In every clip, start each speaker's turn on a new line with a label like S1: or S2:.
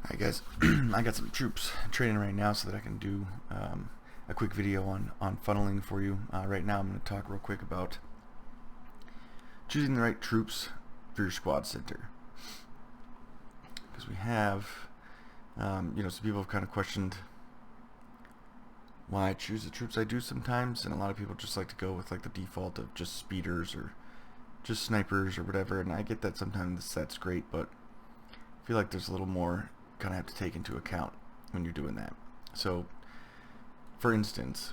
S1: Alright guys, I got some troops training right now so that I can do a quick video on funneling for you. Right now I'm going to talk real quick about choosing the right troops for your squad center. Because we have, some people have kind of questioned why I choose the troops I do sometimes, and a lot of people just like to go with like the default of just speeders or just snipers or whatever, and I get that sometimes that's great, but I feel like there's a little more kind of have to take into account when you're doing that. So for instance,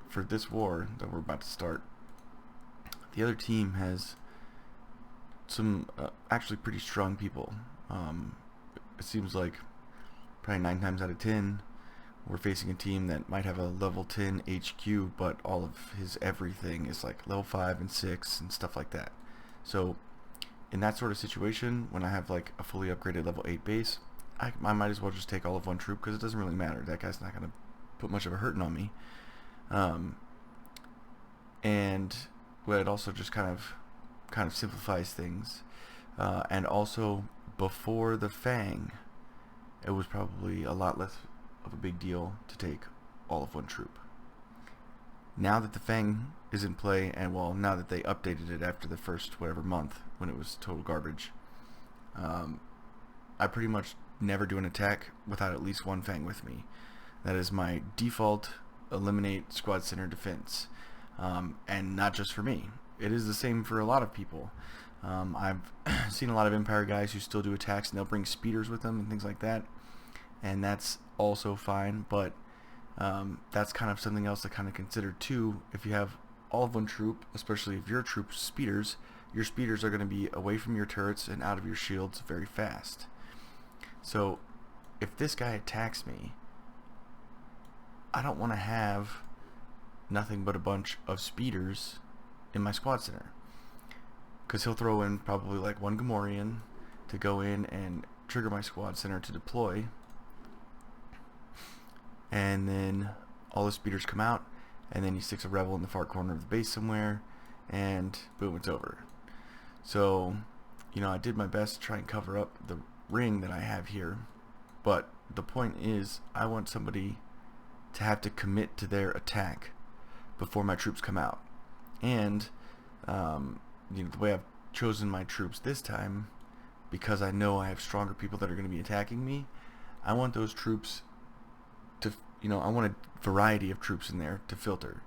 S1: for this war that we're about to start, the other team has some actually pretty strong people. It seems like probably 9 times out of 10 we're facing a team that might have a level 10 HQ, but all of his everything is like level 5 and 6 and stuff like that. So in that sort of situation, when I have like a fully upgraded level 8 base, I might as well just take all of one troop, because it doesn't really matter. That guy's not going to put much of a hurting on me. And well, it also just kind of simplifies things. And also, before the Fang, it was probably a lot less of a big deal to take all of one troop. Now that the Fang is in play, and well, now that they updated it after the first whatever month when it was total garbage, I pretty much never do an attack without at least one Fang with me. That is my default eliminate squad center defense, and not just for me. It is the same for a lot of people. I've seen a lot of Empire guys who still do attacks, and they'll bring speeders with them and things like that, and that's also fine, but that's kind of something else to kind of consider too. If you have all of one troop, especially if your troop's speeders, your speeders are going to be away from your turrets and out of your shields very fast. So if this guy attacks me, I don't want to have nothing but a bunch of speeders in my squad center, because he'll throw in probably like one Gamorrean to go in and trigger my squad center to deploy, and then all the speeders come out, and then he sticks a rebel in the far corner of the base somewhere, and boom, it's over. So, I did my best to try and cover up the ring that I have here, but the point is, I want somebody to have to commit to their attack before my troops come out. And the way I've chosen my troops this time, because I know I have stronger people that are going to be attacking me, I want those troops to, I want a variety of troops in there to filter.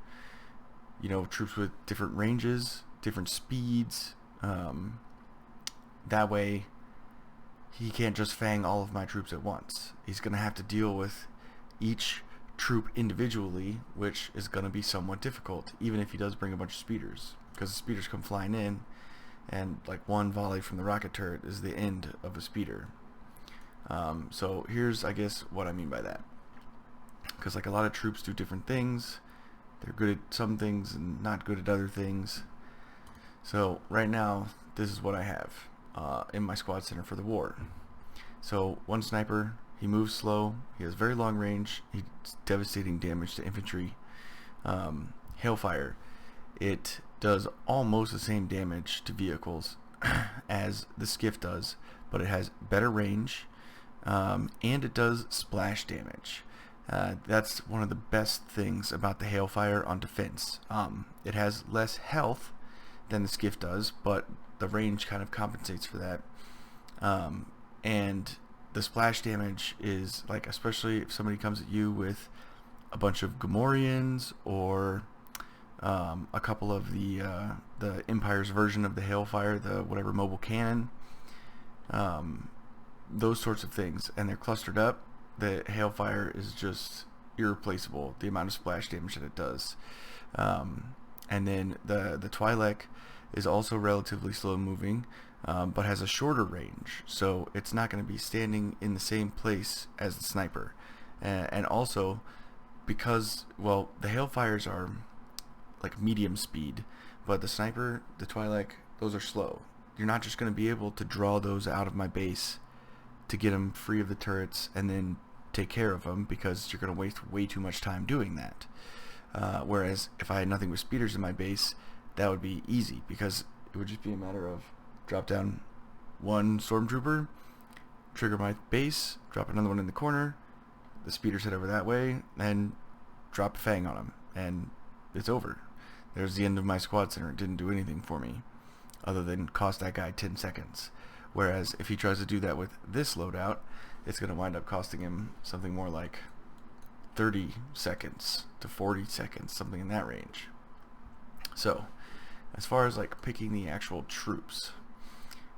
S1: Troops with different ranges, different speeds. That way, he can't just fang all of my troops at once. He's going to have to deal with each troop individually, which is going to be somewhat difficult, even if he does bring a bunch of speeders, because the speeders come flying in, and like one volley from the rocket turret is the end of a speeder. So here's, I guess, what I mean by that. Because like a lot of troops do different things. They're good at some things and not good at other things. So right now, this is what I have in my squad center for the war. So one sniper, he moves slow, he has very long range, he's devastating damage to infantry. Hailfire, it does almost the same damage to vehicles as the skiff does, but it has better range, and it does splash damage. That's one of the best things about the Hailfire on defense. It has less health than the skiff does, but the range kind of compensates for that. And the splash damage is like, especially if somebody comes at you with a bunch of Gamorreans or a couple of the Empire's version of the Hailfire, the whatever mobile cannon, those sorts of things, and they're clustered up, the Hailfire is just irreplaceable, the amount of splash damage that it does. And then the Twi'lek is also relatively slow moving, but has a shorter range, so it's not going to be standing in the same place as the sniper. And also, because, well, the Hailfires are like medium speed, but the sniper, the Twi'lek, those are slow. You're not just going to be able to draw those out of my base to get them free of the turrets and then take care of them, because you're going to waste way too much time doing that. Whereas if I had nothing with speeders in my base, that would be easy, because it would just be a matter of drop down one stormtrooper, trigger my base, drop another one in the corner, the speeder's head over that way, and drop a fang on him, and it's over. There's the end of my squad center. It didn't do anything for me other than cost that guy 10 seconds. Whereas if he tries to do that with this loadout, it's going to wind up costing him something more like 30 seconds to 40 seconds, something in that range. So as far as like picking the actual troops,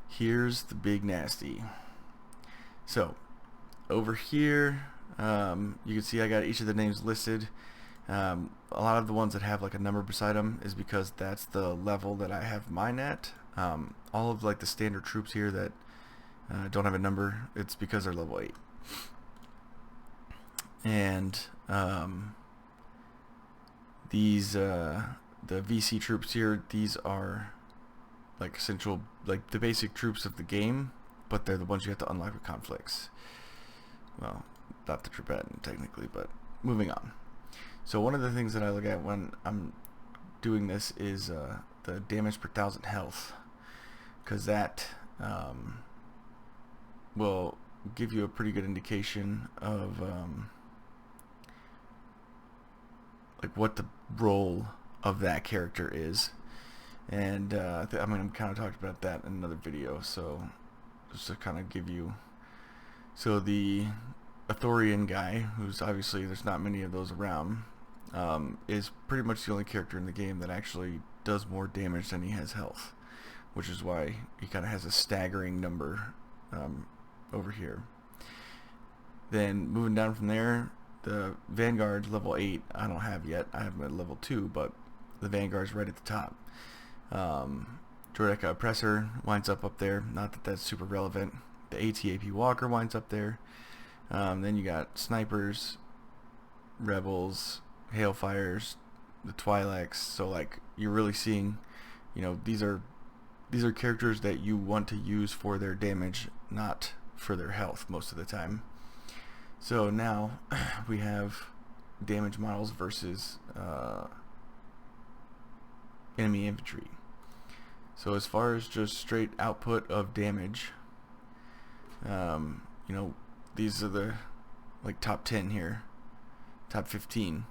S1: here's the big nasty. So over here, you can see I got each of the names listed. A lot of the ones that have like a number beside them is because that's the level that I have mine at. All of like the standard troops here that don't have a number, it's because they're level 8. And these the VC troops here, these are like essential, like the basic troops of the game, but they're the ones you have to unlock with conflicts. Well, not the Tibetan technically, but moving on. So one of the things that I look at when I'm doing this is the damage per 1,000 health, because that will give you a pretty good indication of like what the role of that character is. And I mean, I'm kind of talked about that in another video, so just to kind of give you, so the Athorian guy, who's obviously there's not many of those around, is pretty much the only character in the game that actually does more damage than he has health, which is why he kind of has a staggering number over here. Then moving down from there, the Vanguard level 8 I don't have yet. I have him at level 2, but the Vanguard's right at the top. Droideka Oppressor winds up there. Not that that's super relevant. The ATAP Walker winds up there. Then you got Snipers, Rebels, Hailfires, the Twi'leks. So like you're really seeing, you know, these are characters that you want to use for their damage, not for their health most of the time. So now we have damage models versus enemy infantry. So as far as just straight output of damage, you know, these are the like top 10 here, top 15.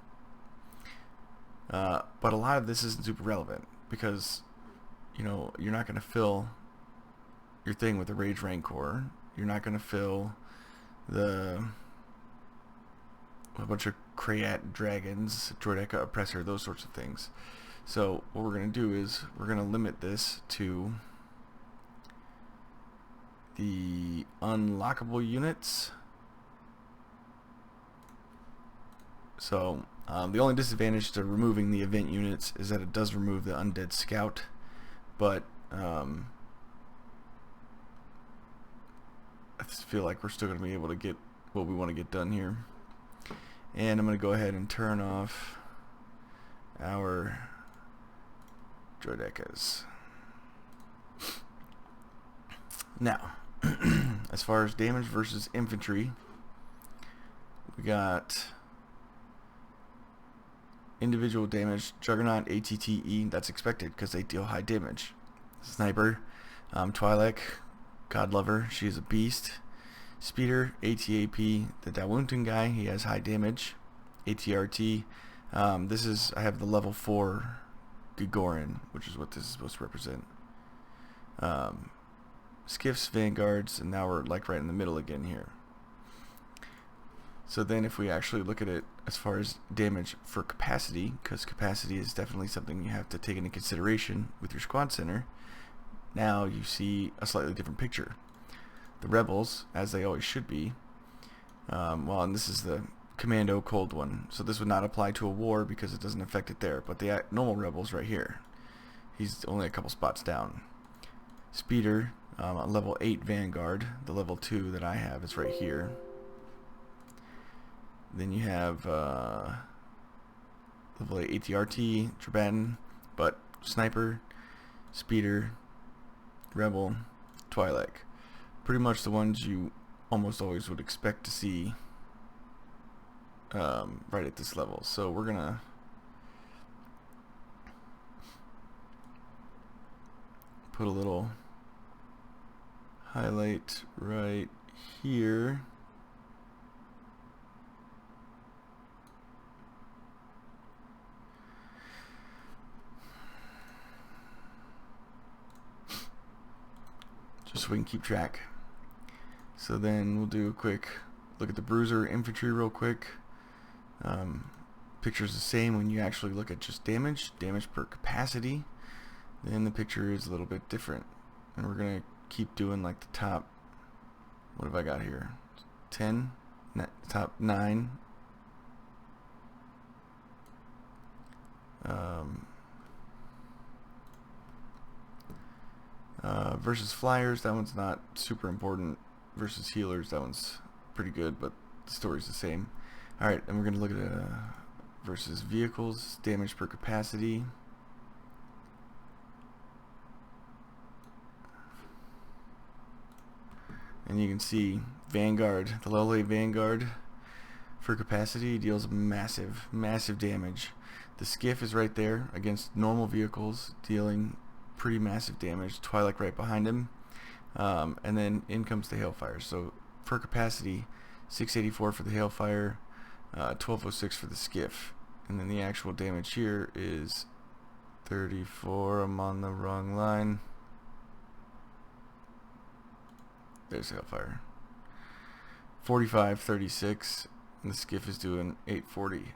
S1: But a lot of this isn't super relevant because, you know, you're not going to fill your thing with a Rage Rancor. You're not going to fill a bunch of Krayat dragons, Droideka Oppressor, those sorts of things. So what we're going to do is we're going to limit this to the unlockable units. So the only disadvantage to removing the event units is that it does remove the Undead Scout, but I just feel like we're still going to be able to get what we want to get done here. And I'm going to go ahead and turn off our Droidekas. Now, as far as damage versus infantry, we got individual damage, Juggernaut, ATTE, that's expected because they deal high damage. Sniper, Twi'lek, Godlover, she's a beast. Speeder, ATAP, the Dawuntan guy, he has high damage. ATRT, this is, I have the level 4 Gigoran, which is what this is supposed to represent. Skiffs, Vanguards, and now we're like right in the middle again here. So then if we actually look at it as far as damage for capacity, because capacity is definitely something you have to take into consideration with your squad center, now you see a slightly different picture. The Rebels, as they always should be, well, and this is the Commando Cold one, so this would not apply to a war because it doesn't affect it there, but the normal Rebels right here, he's only a couple spots down. Speeder, a level 8 Vanguard, the level 2 that I have is right here. Then you have level 8 ATRT, Tibetan, but Sniper, Speeder, Rebel, Twi'lek. Pretty much the ones you almost always would expect to see right at this level. So we're gonna put a little highlight right here, just so we can keep track. So then we'll do a quick look at the bruiser infantry real quick. Picture's the same when you actually look at just damage per capacity. Then the picture is a little bit different, and we're gonna keep doing like the top. What have I got here? 10, top 9. Versus flyers, that one's not super important. Versus healers, that one's pretty good, but the story's the same. Alright, and we're going to look at versus vehicles, damage per capacity. And you can see Vanguard, the low-level Vanguard for capacity deals massive damage. The skiff is right there against normal vehicles, dealing pretty massive damage. Twi'lek right behind him. And then in comes the Hailfire. So for capacity, 684 for the Hailfire, 1206 for the skiff. And then the actual damage here is 34. I'm on the wrong line. There's Hailfire. 4536, and the skiff is doing 840.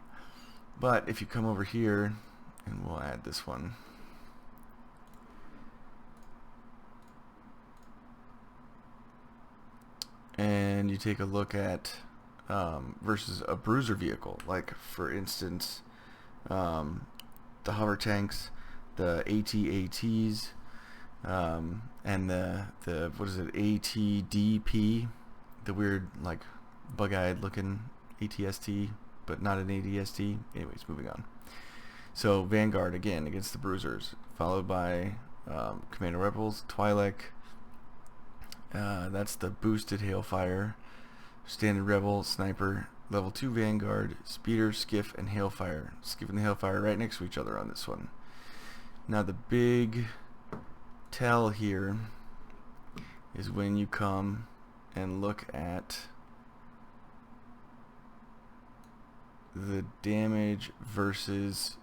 S1: But if you come over here, and we'll add this one. And you take a look at versus a bruiser vehicle, like for instance the hover tanks, the AT-ATs, and the what is it, ATDP, the weird like bug-eyed looking ATST, but not an ADST. Anyways, moving on. So Vanguard again against the bruisers, followed by Commander Rebels, Twi'lek. That's the boosted Hailfire, standard Rebel, Sniper, level 2 Vanguard, Speeder, Skiff, and Hailfire. Skiff and the Hailfire right next to each other on this one. Now the big tell here is when you come and look at the damage versus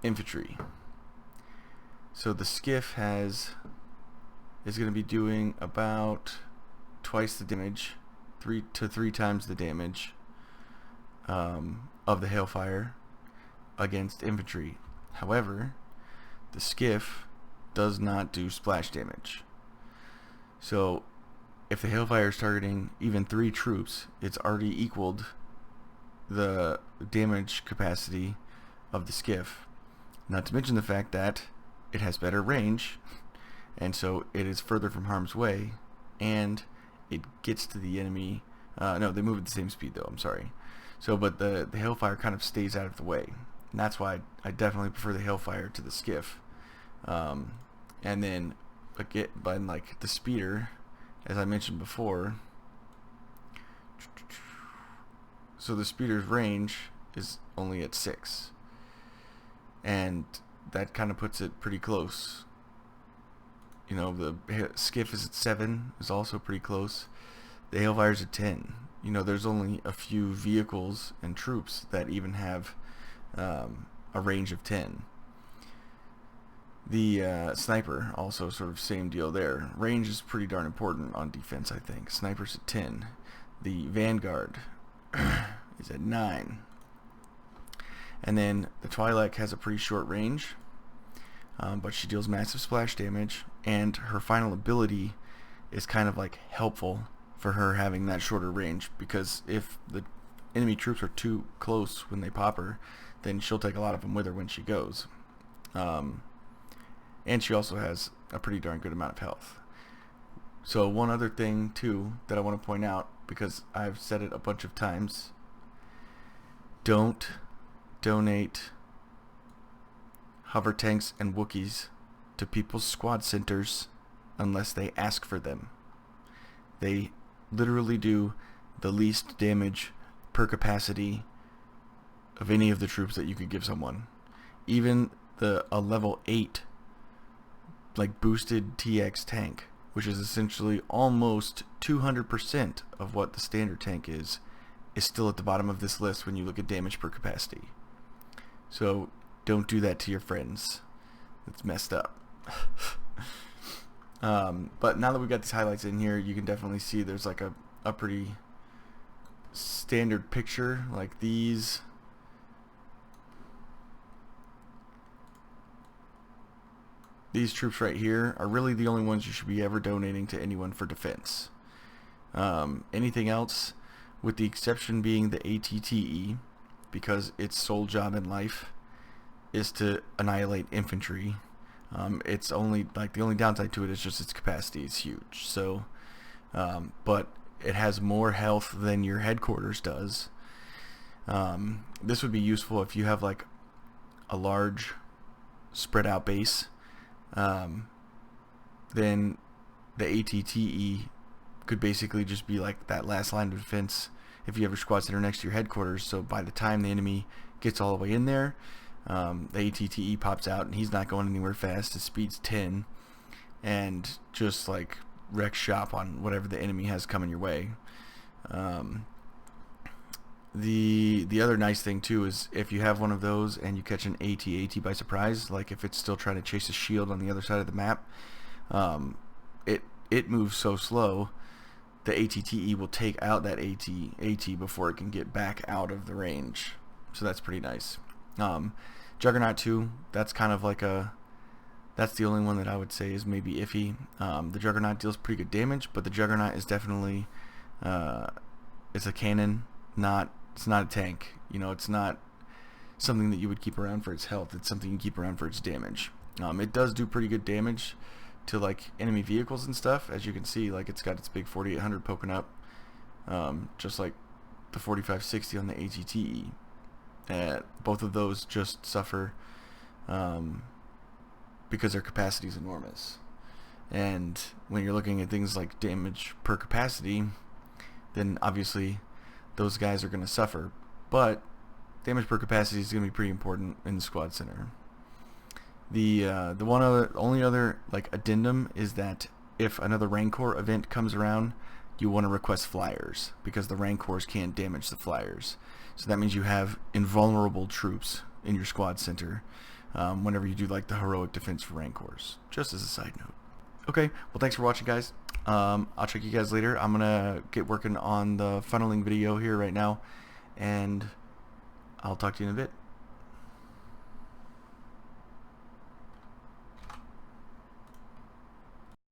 S1: infantry. So the skiff is going to be doing about twice the damage, 3 to 3 times the damage of the Hailfire against infantry. However, the skiff does not do splash damage. So if the Hailfire is targeting even 3 troops, it's already equaled the damage capacity of the skiff. Not to mention the fact that it has better range, and so it is further from harm's way, and it gets to the enemy. No, they move at the same speed though, I'm sorry. So, but the Hailfire kind of stays out of the way, and that's why I definitely prefer the Hailfire to the skiff. And then again, but like the speeder, as I mentioned before, so the speeder's range is only at 6, and that kind of puts it pretty close. You know, the skiff is at 7, is also pretty close. The Hailfire's at 10. You know, there's only a few vehicles and troops that even have a range of 10. The sniper, also sort of same deal there. Range is pretty darn important on defense, I think. Sniper's at 10. The Vanguard is at 9. And then the Twi'lek has a pretty short range, but she deals massive splash damage, and her final ability is kind of like helpful for her having that shorter range, because if the enemy troops are too close when they pop her, then she'll take a lot of them with her when she goes. And she also has a pretty darn good amount of health. So one other thing too that I want to point out, because I've said it a bunch of times, don't donate hover tanks and Wookiees to people's squad centers unless they ask for them. They literally do the least damage per capacity of any of the troops that you could give someone. Even a level 8 like boosted TX tank, which is essentially almost 200% of what the standard tank is still at the bottom of this list when you look at damage per capacity. So don't do that to your friends. It's messed up. But now that we've got these highlights in here, you can definitely see there's like a pretty standard picture. Like these troops right here are really the only ones you should be ever donating to anyone for defense. Anything else, with the exception being the ATTE, because its sole job in life is to annihilate infantry. It's only, like, the only downside to it is just its capacity is huge. So, but it has more health than your headquarters does. This would be useful if you have like a large spread out base. Then the ATTE could basically just be like that last line of defense if you have your squad center next to your headquarters. So by the time the enemy gets all the way in there, the ATTE pops out and he's not going anywhere fast. His speed's 10 and just like wreck shop on whatever the enemy has coming your way. The other nice thing too is if you have one of those and you catch an AT by surprise, like if it's still trying to chase a shield on the other side of the map, it moves so slow, the ATTE will take out that AT before it can get back out of the range. So that's pretty nice. Juggernaut 2, that's kind of like that's the only one that I would say is maybe iffy. The Juggernaut deals pretty good damage, but the Juggernaut is definitely it's a cannon, it's not a tank. You know, it's not something that you would keep around for its health. It's something you keep around for its damage. It does do pretty good damage to like enemy vehicles and stuff, as you can see. Like it's got its big 4800 poking up, just like the 4560 on the ATTE. Both of those just suffer because their capacity is enormous. And when you're looking at things like damage per capacity, then obviously those guys are going to suffer. But damage per capacity is going to be pretty important in the squad center. The only other like addendum is that if another Rancor event comes around, you want to request flyers, because the Rancors can't damage the flyers. So that means you have invulnerable troops in your squad center whenever you do like the heroic defense for Rancors. Just as a side note. Okay, well thanks for watching, guys. I'll check you guys later. I'm gonna get working on the funneling video here right now, and I'll talk to you in a bit.